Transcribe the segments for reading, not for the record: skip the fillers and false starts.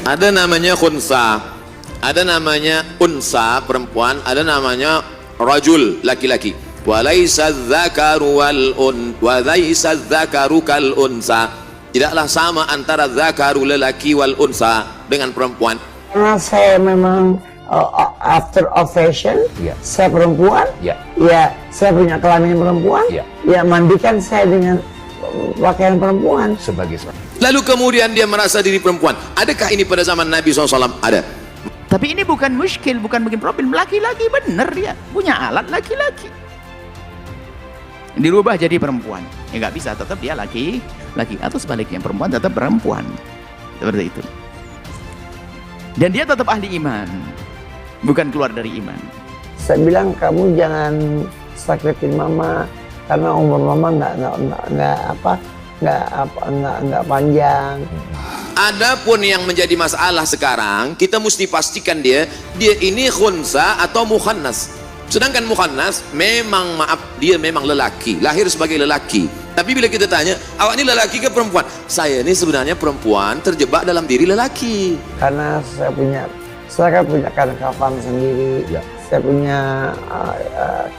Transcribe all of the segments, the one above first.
Ada namanya khunsa, ada namanya unsa perempuan, ada namanya rajul laki-laki. Walaysa dzakaru kal unsa. Tidaklah sama antara dzakaru lelaki wal unsa dengan perempuan. Karena saya memang after ovation, saya perempuan, ya saya punya kelamin perempuan, ya mandikan saya dengan pakaian perempuan sebagai. Lalu kemudian dia merasa diri perempuan. Adakah ini pada zaman Nabi SAW? Ada. Tapi ini bukan muskil, bukan bikin problem. Laki-laki bener dia punya alat laki-laki. Dirubah jadi perempuan. Ya nggak bisa, tetap dia laki atau sebaliknya perempuan tetap perempuan. Seperti itu. Dan dia tetap ahli iman, bukan keluar dari iman. Saya bilang kamu jangan sakitin mama karena umur mama nggak panjang. Adapun yang menjadi masalah sekarang, kita mesti pastikan dia ini khunsa atau mukhannas. Sedangkan mukhannas memang dia memang lelaki, lahir sebagai lelaki. Tapi bila kita tanya, awak ini lelaki ke perempuan? Saya ini sebenarnya perempuan terjebak dalam diri lelaki. Karena saya kan punya kafan sendiri, saya punya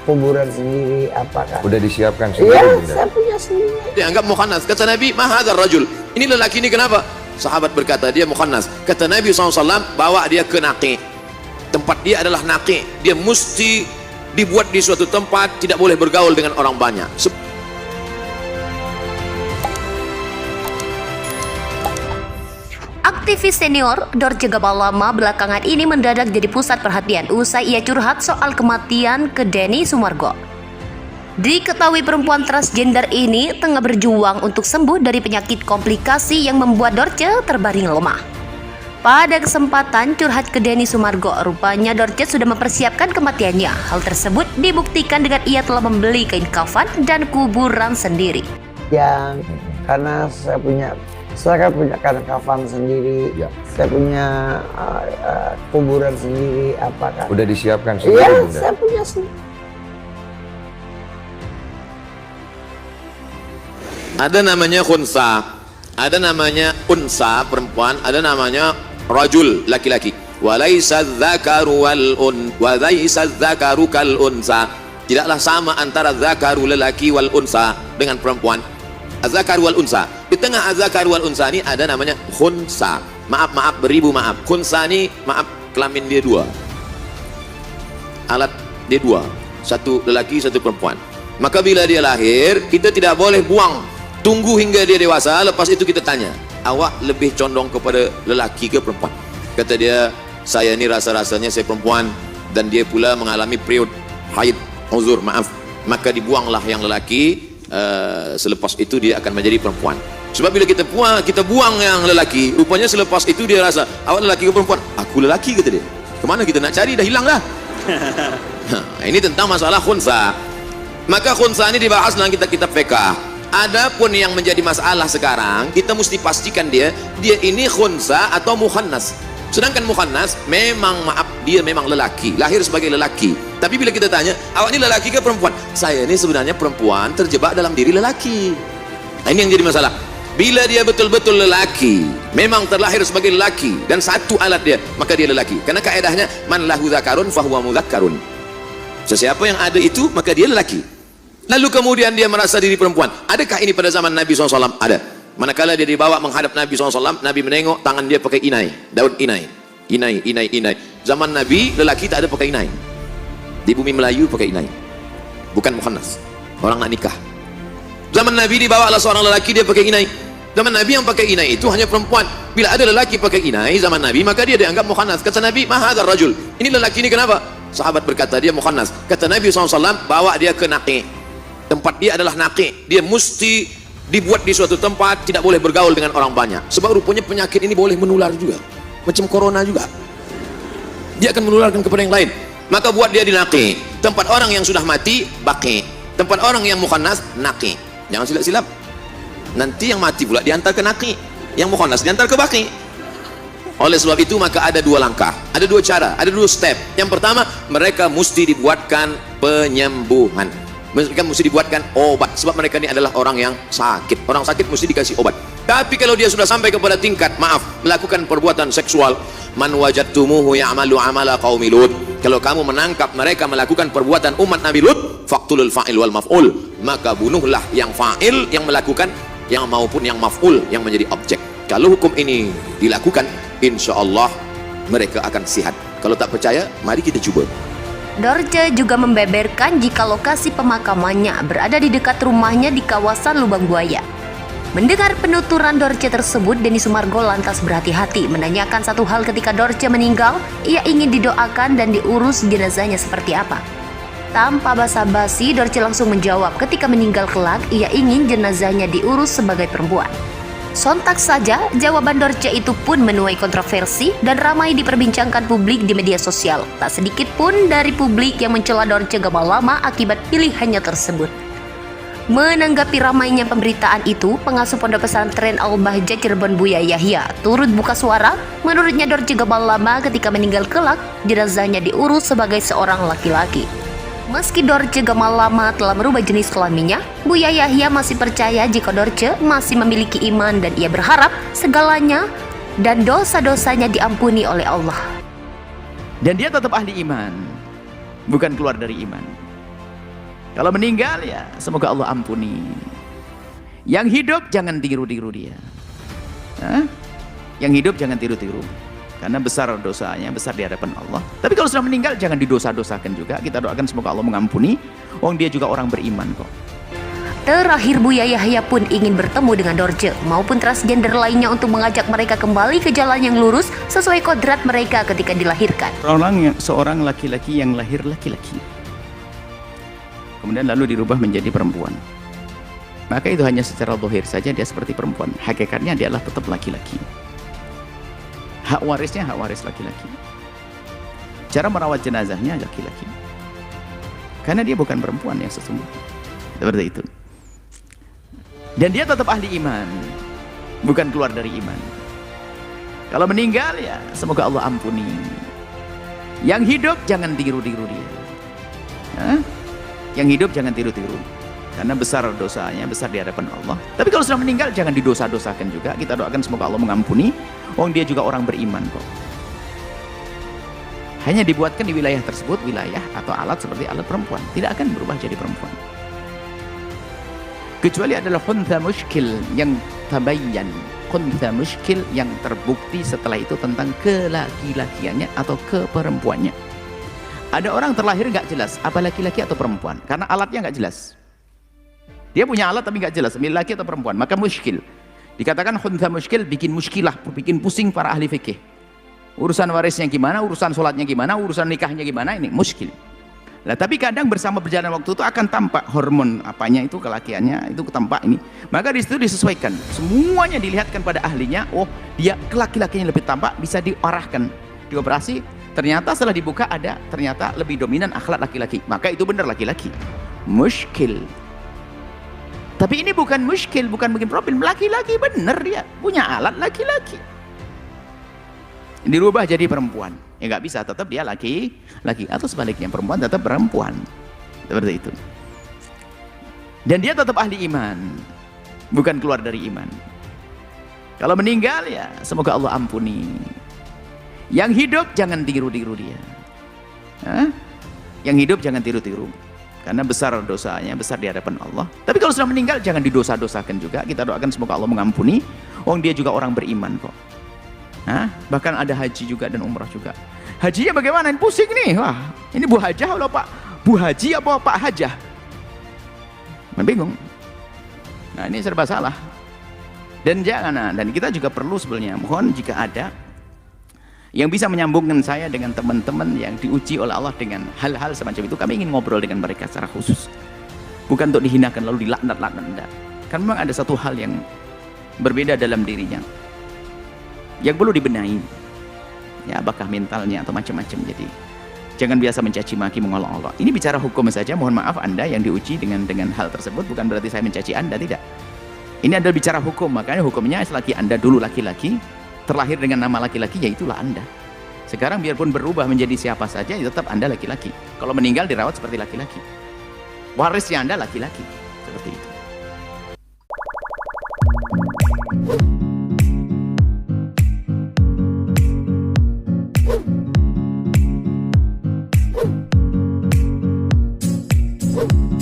kuburan sendiri, apakah? Udah disiapkan sendiri? Iya, saya punya sendiri. Dianggap mukhannas. Kata Nabi, ma hadzal rajul. Ini lelaki ini kenapa? Sahabat berkata dia mukhannas. Kata Nabi SAW, bawa dia ke naqi. Tempat dia adalah naqi. Dia mesti dibuat di suatu tempat, tidak boleh bergaul dengan orang banyak. Aktivis senior Dorce Gabalama belakangan ini mendadak jadi pusat perhatian usai ia curhat soal kematian ke Denny Sumargo. Diketahui perempuan transgender ini tengah berjuang untuk sembuh dari penyakit komplikasi yang membuat Dorce terbaring lemah. Pada kesempatan curhat ke Denny Sumargo, rupanya Dorce sudah mempersiapkan kematiannya. Hal tersebut dibuktikan dengan ia telah membeli kain kafan dan kuburan sendiri. Yang karena saya kan punya kain kafan sendiri, saya punya kuburan sendiri, apakah? Udah disiapkan sendiri? Iya, saya punya sendiri. Ada namanya khunsa, ada namanya unsa perempuan, ada namanya rajul laki-laki. Walaysa dzakaru kal unsa. Tidaklah sama antara dzakaru lelaki wal unsa dengan perempuan. Azakar wal unsa. Di tengah azakar wal unsa ini ada namanya khunsa. Maaf beribu maaf. Khunsa ini kelamin dia dua. Alat dia dua. Satu lelaki, satu perempuan. Maka bila dia lahir, kita tidak boleh buang. Tunggu hingga dia dewasa, lepas itu kita tanya, awak lebih condong kepada lelaki ke perempuan? Kata dia, saya ini rasa-rasanya saya perempuan, dan dia pula mengalami period haid, uzur, maaf. Maka dibuanglah yang lelaki, selepas itu dia akan menjadi perempuan. Sebab bila kita buang yang lelaki, rupanya selepas itu dia rasa, awak lelaki ke perempuan? Aku lelaki, kata dia. Kemana kita nak cari, dah hilang dah. Ini tentang masalah khunsa. Maka khunsa ini dibahas dalam kitab-kitab fiqh. Adapun yang menjadi masalah sekarang, kita mesti pastikan dia ini khunsa atau mukhannas. Sedangkan mukhannas memang dia memang lelaki, lahir sebagai lelaki. Tapi bila kita tanya, awak ini lelaki ke perempuan? Saya ini sebenarnya perempuan terjebak dalam diri lelaki. Nah, ini yang jadi masalah. Bila dia betul-betul lelaki, memang terlahir sebagai lelaki dan satu alat dia, maka dia lelaki. Karena kaedahnya man lahu dzakarun fahuwa mudzakkarun. Sesiapa yang ada itu, maka dia lelaki. Lalu kemudian dia merasa diri perempuan. Adakah ini pada zaman Nabi SAW? Ada. Manakala dia dibawa menghadap Nabi SAW, Nabi menengok tangan dia pakai inai, daun inai. Zaman Nabi, lelaki tak ada pakai inai. Di bumi Melayu pakai inai. Bukan mukhannas. Orang nak nikah. Zaman Nabi dibawalah seorang lelaki, dia pakai inai. Zaman Nabi yang pakai inai itu hanya perempuan. Bila ada lelaki pakai inai zaman Nabi, maka dia dianggap mukhannas. Kata Nabi, ma hadzal rajul. Ini lelaki ini kenapa? Sahabat berkata dia mukhannas. Kata Nabi SAW, bawa dia ke naqi. Tempat dia adalah naqi. Dia mesti dibuat di suatu tempat, tidak boleh bergaul dengan orang banyak. Sebab rupanya penyakit ini boleh menular juga. Macam corona juga. Dia akan menularkan kepada yang lain. Maka buat dia di naqi. Tempat orang yang sudah mati, baqi. Tempat orang yang mukhannas, naqi. Jangan silap-silap. Nanti yang mati pula diantar ke naqi. Yang mukhannas diantar ke baqi. Oleh sebab itu maka ada dua langkah, ada dua cara, ada dua step. Yang pertama, mereka mesti dibuatkan penyembuhan. Mereka mesti dibuatkan obat, sebab mereka ini adalah orang yang sakit. Orang sakit mesti dikasih obat. Tapi kalau dia sudah sampai kepada tingkat melakukan perbuatan seksual, man wajadtumuhu ya'malu amala qaumi Lut, kalau kamu menangkap mereka melakukan perbuatan umat Nabi Lut, faqtulul fa'il wal maf'ul, maka bunuhlah yang fa'il yang melakukan, yang maupun yang maf'ul yang menjadi objek. Kalau hukum ini dilakukan, insya Allah mereka akan sihat. Kalau tak percaya, mari kita coba. Dorce juga membeberkan jika lokasi pemakamannya berada di dekat rumahnya di kawasan Lubang Buaya. Mendengar penuturan Dorce tersebut, Denny Sumargo lantas berhati-hati menanyakan satu hal. Ketika Dorce meninggal, ia ingin didoakan dan diurus jenazahnya seperti apa. Tanpa basa-basi, Dorce langsung menjawab ketika meninggal kelak, ia ingin jenazahnya diurus sebagai perempuan. Sontak saja, jawaban Dorce itu pun menuai kontroversi dan ramai diperbincangkan publik di media sosial. Tak sedikit pun dari publik yang mencela Dorce Gamalama akibat pilihannya tersebut. Menanggapi ramainya pemberitaan itu, pengasuh Pondok Pesantren Al-Bahjah Cirebon Buya Yahya turut buka suara. Menurutnya Dorce Gamalama ketika meninggal kelak, jenazahnya diurus sebagai seorang laki-laki. Meski Dorce Gamalama telah merubah jenis kelaminnya, Buya Yahya masih percaya jika Dorce masih memiliki iman dan ia berharap segalanya dan dosa-dosanya diampuni oleh Allah. Dan dia tetap ahli iman, bukan keluar dari iman. Kalau meninggal ya semoga Allah ampuni. Yang hidup jangan tiru-tiru dia. Yang hidup jangan tiru-tiru, karena besar dosanya, besar di hadapan Allah. Tapi kalau sudah meninggal jangan didosa-dosakan juga. Kita doakan semoga Allah mengampuni. Dia juga orang beriman kok. Terakhir, Buya Yahya pun ingin bertemu dengan Dorce maupun transgender lainnya untuk mengajak mereka kembali ke jalan yang lurus sesuai kodrat mereka ketika dilahirkan. Seorang laki-laki yang lahir laki-laki, kemudian lalu dirubah menjadi perempuan, maka itu hanya secara zahir saja dia seperti perempuan. Hakikatnya dia adalah tetap laki-laki. Hak warisnya hak waris laki-laki. Cara merawat jenazahnya laki-laki, karena dia bukan perempuan yang sesungguhnya. Seperti itu. Dan dia tetap ahli iman, bukan keluar dari iman. Kalau meninggal ya semoga Allah ampuni. Yang hidup jangan tiru-tiru dia. Yang hidup jangan tiru-tiru, karena besar dosanya, besar di hadapan Allah. Tapi kalau sudah meninggal jangan didosa-dosakan juga. Kita doakan semoga Allah mengampuni. Dia juga orang beriman kok. Hanya dibuatkan di wilayah tersebut wilayah atau alat seperti alat perempuan, tidak akan berubah jadi perempuan. Kecuali adalah khuntha muskil yang tabayyan, khuntha muskil yang terbukti setelah itu tentang kelaki-lakiannya atau keperempuannya. Ada orang terlahir nggak jelas apa laki-laki atau perempuan karena alatnya nggak jelas. Dia punya alat tapi nggak jelas laki atau perempuan, maka muskil. Dikatakan khuntha muskil, bikin muskilah, bikin pusing para ahli fikih. Urusan warisnya gimana, urusan sholatnya gimana, urusan nikahnya gimana, ini muskil. Lah tapi kadang bersama berjalan waktu itu akan tampak hormon apanya itu kelakiannya itu tampak ini. Maka di situ disesuaikan. Semuanya dilihatkan pada ahlinya. Dia kelaki-lakinya lebih tampak, bisa diarahkan, dioperasi. Ternyata setelah dibuka ada ternyata lebih dominan akhlak laki-laki, maka itu benar laki-laki. Muskil. Tapi ini bukan muskil, bukan bikin problem. Laki-laki benar, dia punya alat laki-laki. Dirubah jadi perempuan, ya nggak bisa, tetap dia laki atau sebaliknya perempuan tetap perempuan, seperti itu. Dan dia tetap ahli iman, bukan keluar dari iman. Kalau meninggal ya semoga Allah ampuni. Yang hidup jangan tiru-tiru dia. Yang hidup jangan tiru-tiru, karena besar dosanya, besar di hadapan Allah. Tapi kalau sudah meninggal jangan didosa-dosakan juga. Kita doakan semoga Allah mengampuni. Dia juga orang beriman kok. Bahkan ada haji juga dan umrah juga. Hajinya bagaimana? Ini pusing nih. Wah, ini Bu Hajah atau Pak Bu Haji apa Pak Hajah? Bingung. Nah, ini serba salah. Dan jangan, dan kita juga perlu sebenarnya mohon jika ada yang bisa menyambungkan saya dengan teman-teman yang diuji oleh Allah dengan hal-hal semacam itu, kami ingin ngobrol dengan mereka secara khusus. Bukan untuk dihinakan lalu dilaknat-laknat, enggak. Kan memang ada satu hal yang berbeda dalam dirinya yang perlu dibenahi, ya apakah mentalnya atau macam-macam. Jadi jangan biasa mencaci maki, mengolok-olok. Ini bicara hukum saja, mohon maaf Anda yang diuji dengan hal tersebut, bukan berarti saya mencaci Anda, tidak. Ini adalah bicara hukum, makanya hukumnya selagi Anda dulu laki-laki, terlahir dengan nama laki-laki, ya itulah Anda. Sekarang biarpun berubah menjadi siapa saja, ya tetap Anda laki-laki. Kalau meninggal dirawat seperti laki-laki, warisnya Anda laki-laki, seperti itu. Wabarakatuh.